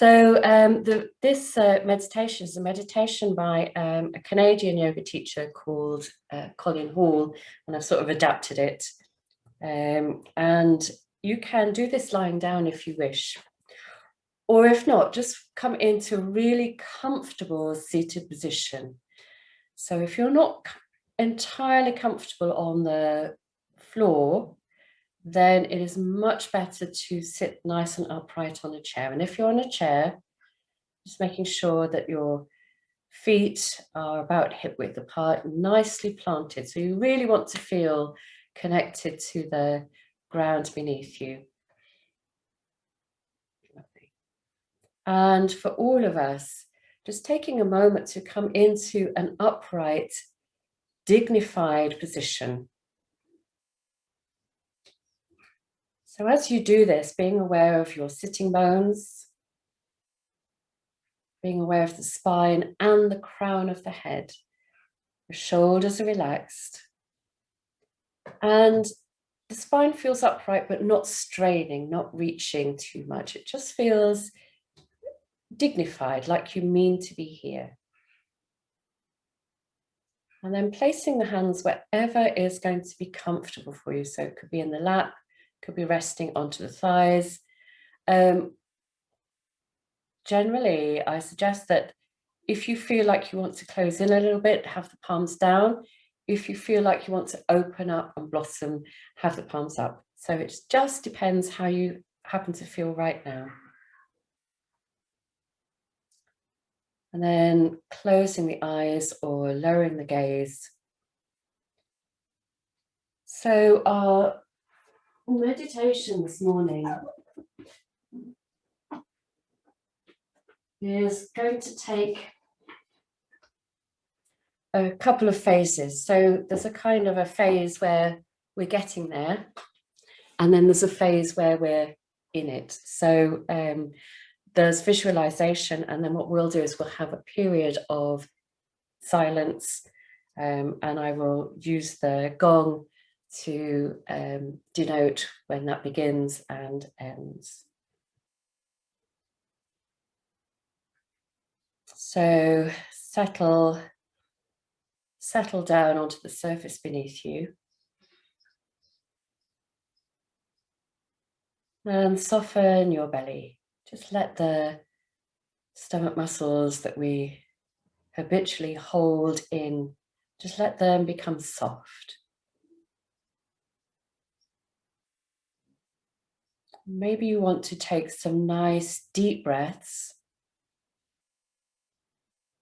So this meditation is a meditation by a Canadian yoga teacher called Colin Hall, and I've sort of adapted it. And you can do this lying down if you wish, or if not, just come into a really comfortable seated position. So if you're not entirely comfortable on the floor, then it is much better to sit nice and upright on a chair. And if you're on a chair, just making sure that your feet are about hip width apart, nicely planted. So you really want to feel connected to the ground beneath you. And for all of us, just taking a moment to come into an upright, dignified position. So as you do this, being aware of your sitting bones, being aware of the spine and the crown of the head. Your shoulders are relaxed. And the spine feels upright, but not straining, not reaching too much. It just feels dignified, like you mean to be here. And then placing the hands wherever is going to be comfortable for you. So it could be in the lap, could be resting onto the thighs. Generally, I suggest that if you feel like you want to close in a little bit, have the palms down. If you feel like you want to open up and blossom, have the palms up. So it just depends how you happen to feel right now. And then closing the eyes or lowering the gaze. So our meditation this morning is going to take a couple of phases. So there's a kind of a phase where we're getting there, and then there's a phase where we're in it. So there's visualization, and then what we'll do is we'll have a period of silence, and I will use the gong to denote when that begins and ends. So settle down onto the surface beneath you. And soften your belly. Just let the stomach muscles that we habitually hold in, just let them become soft. Maybe you want to take some nice deep breaths.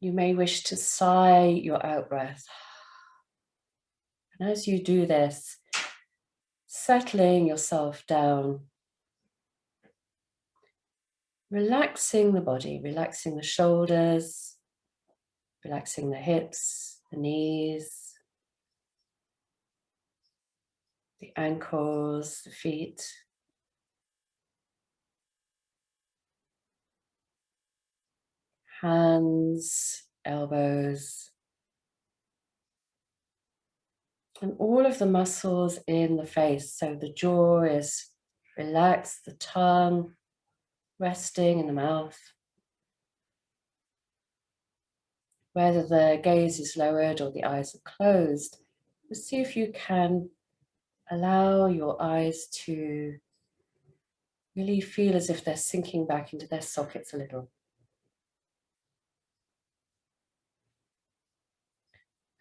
You may wish to sigh your out breath. And as you do this, settling yourself down, relaxing the body, relaxing the shoulders, relaxing the hips, the knees, the ankles, the feet. Hands, elbows, and all of the muscles in the face. So the jaw is relaxed, the tongue resting in the mouth. Whether the gaze is lowered or the eyes are closed, just see if you can allow your eyes to really feel as if they're sinking back into their sockets a little.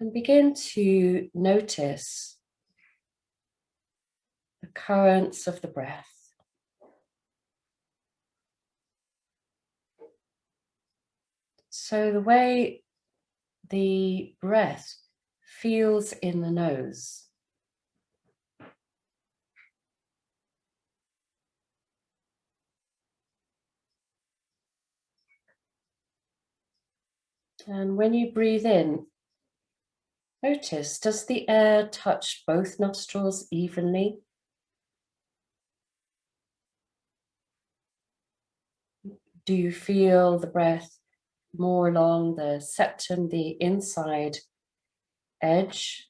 And begin to notice the currents of the breath. So the way the breath feels in the nose. And when you breathe in, notice, does the air touch both nostrils evenly? Do you feel the breath more along the septum, the inside edge?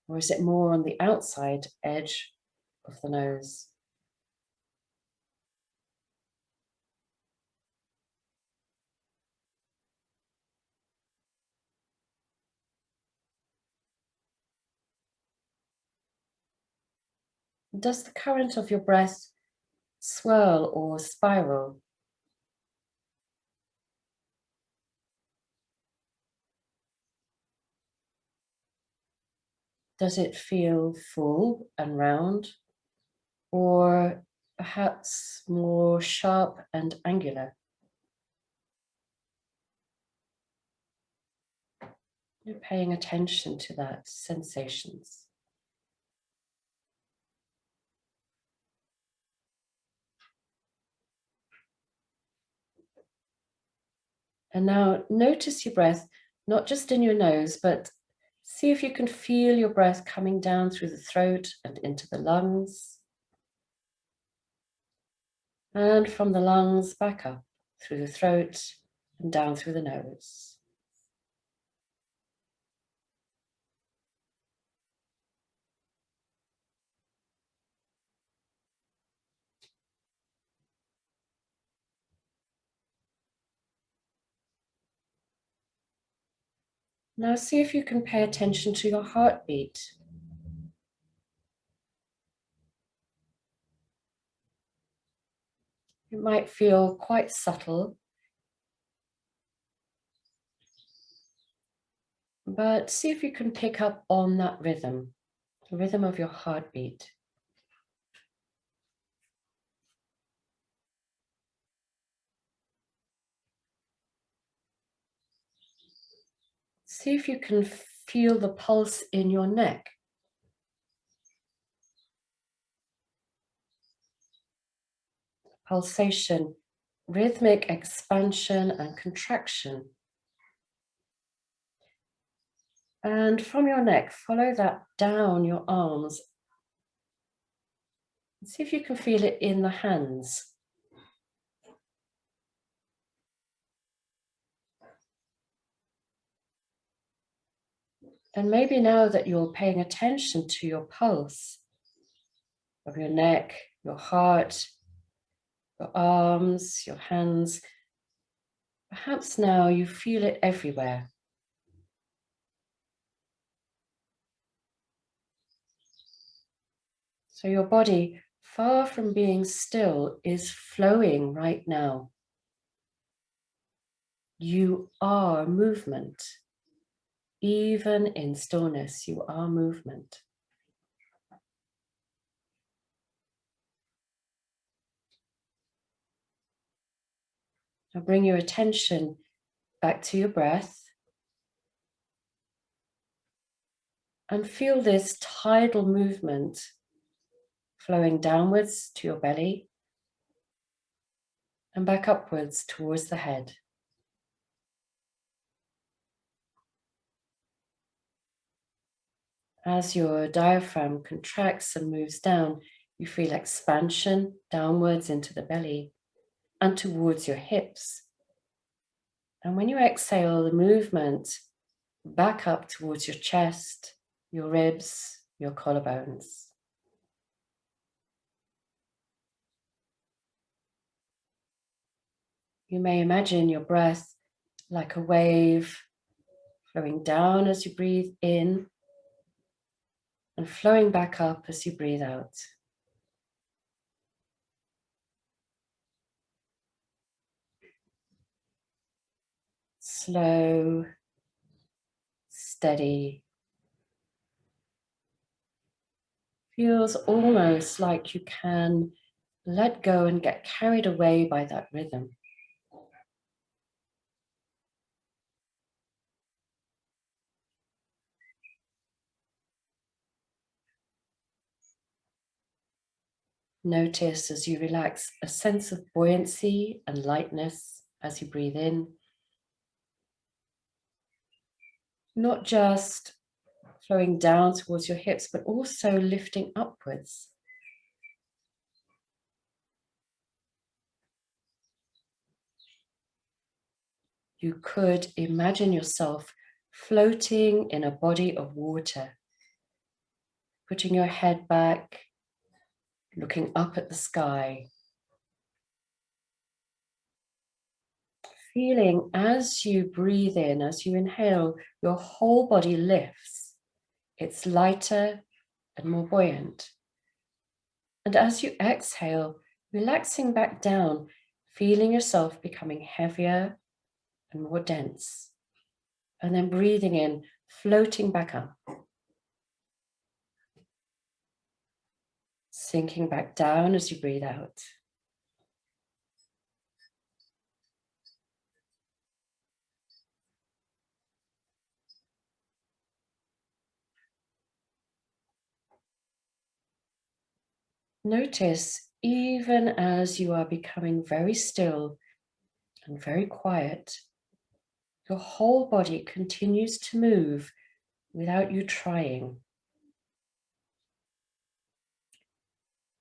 Or is it more on the outside edge of the nose? Does the current of your breath swirl or spiral? Does it feel full and round, or perhaps more sharp and angular? You're paying attention to that sensations. And now notice your breath, not just in your nose, but see if you can feel your breath coming down through the throat and into the lungs. And from the lungs back up through the throat and down through the nose. Now see if you can pay attention to your heartbeat. It might feel quite subtle, but see if you can pick up on that rhythm, the rhythm of your heartbeat. See if you can feel the pulse in your neck. Pulsation, rhythmic expansion and contraction. And from your neck, follow that down your arms. See if you can feel it in the hands. And maybe now that you're paying attention to your pulse of your neck, your heart, your arms, your hands, perhaps now you feel it everywhere. So your body, far from being still, is flowing right now. You are movement. Even in stillness, you are movement. Now bring your attention back to your breath and feel this tidal movement flowing downwards to your belly and back upwards towards the head. As your diaphragm contracts and moves down, you feel expansion downwards into the belly and towards your hips. And when you exhale, the movement back up towards your chest, your ribs, your collarbones. You may imagine your breath like a wave flowing down as you breathe in and flowing back up as you breathe out. Slow, steady. Feels almost like you can let go and get carried away by that rhythm. Notice as you relax a sense of buoyancy and lightness as you breathe in. Not just flowing down towards your hips, but also lifting upwards. You could imagine yourself floating in a body of water, putting your head back, looking up at the sky, feeling as you breathe in, as you inhale, your whole body lifts. It's lighter and more buoyant. And as you exhale, relaxing back down, feeling yourself becoming heavier and more dense. And then breathing in, floating back up. Sinking back down as you breathe out. Notice, even as you are becoming very still and very quiet, your whole body continues to move without you trying.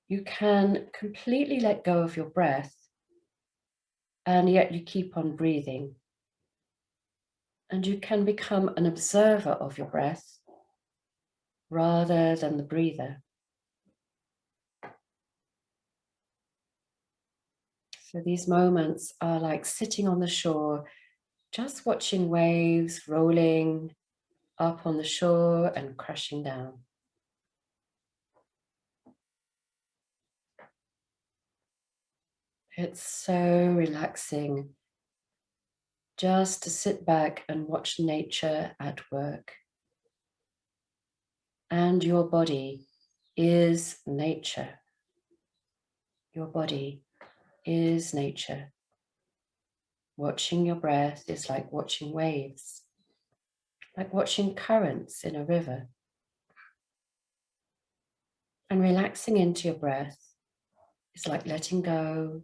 You can completely let go of your breath, and yet you keep on breathing. And you can become an observer of your breath rather than the breather. So these moments are like sitting on the shore, just watching waves rolling up on the shore and crashing down. It's so relaxing just to sit back and watch nature at work. And your body is nature. Your body is nature. Watching your breath is like watching waves, like watching currents in a river. And relaxing into your breath is like letting go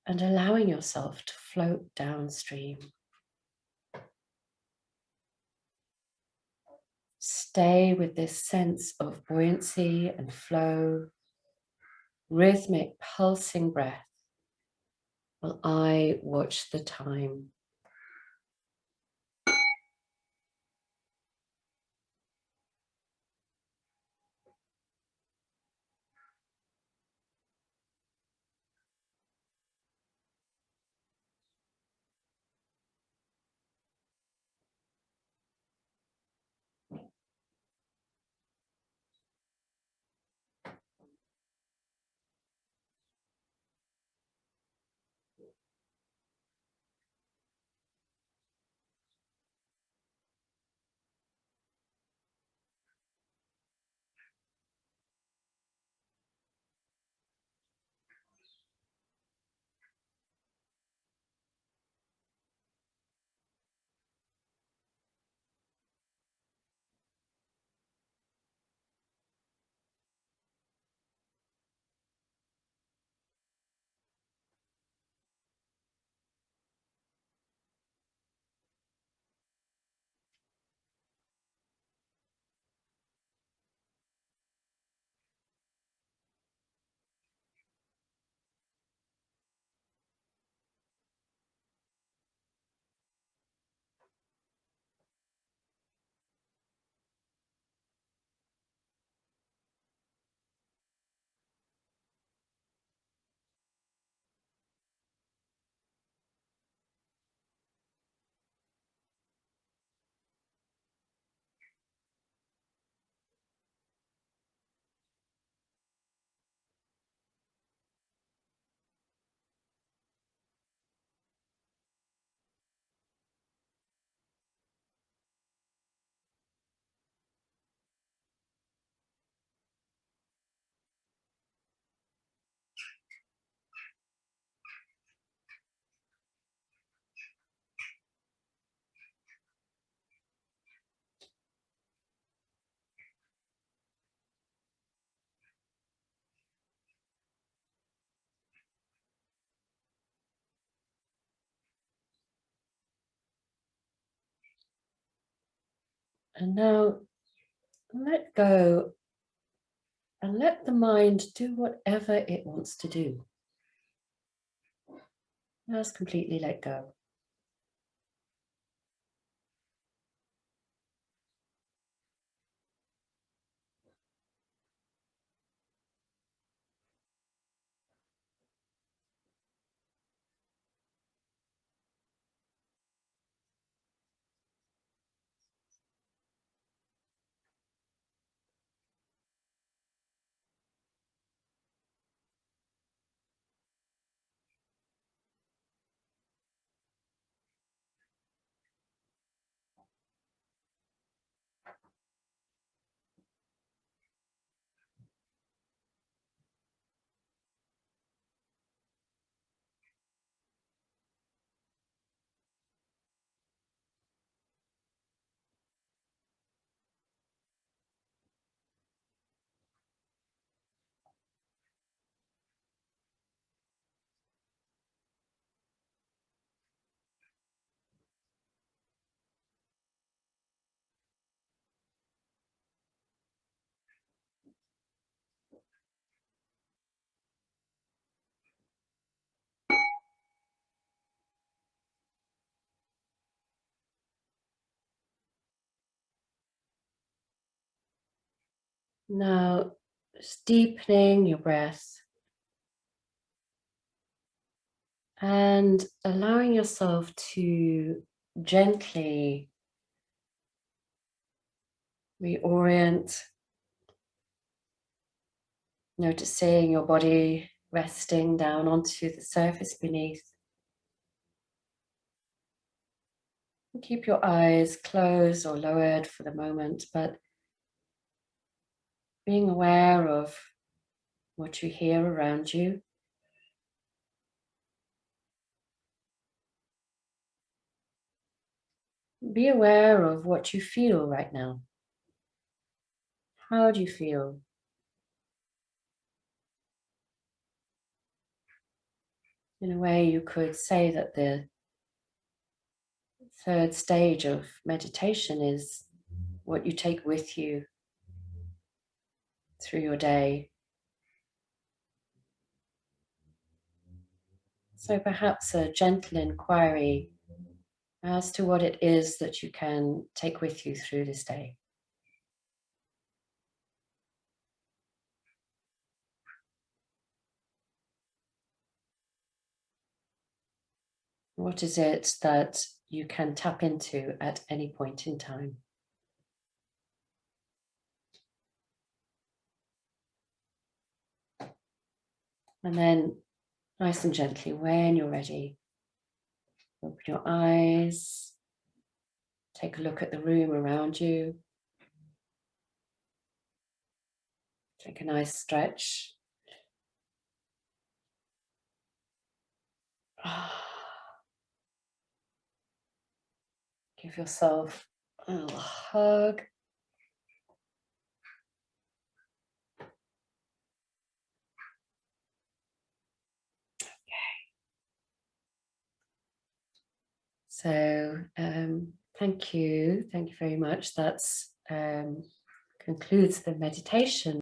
and allowing yourself to float downstream. Stay with this sense of buoyancy and flow, rhythmic pulsing breath, while I watch the time. And now let go and let the mind do whatever it wants to do. Just completely let go. Now, just deepening your breath and allowing yourself to gently reorient, noticing your body resting down onto the surface beneath. And keep your eyes closed or lowered for the moment, but being aware of what you hear around you. Be aware of what you feel right now. How do you feel? In a way, you could say that the third stage of meditation is what you take with you through your day. So perhaps a gentle inquiry as to what it is that you can take with you through this day. What is it that you can tap into at any point in time? And then, nice and gently, when you're ready, open your eyes, take a look at the room around you, take a nice stretch. Give yourself a little hug. So thank you very much. That's concludes the meditation.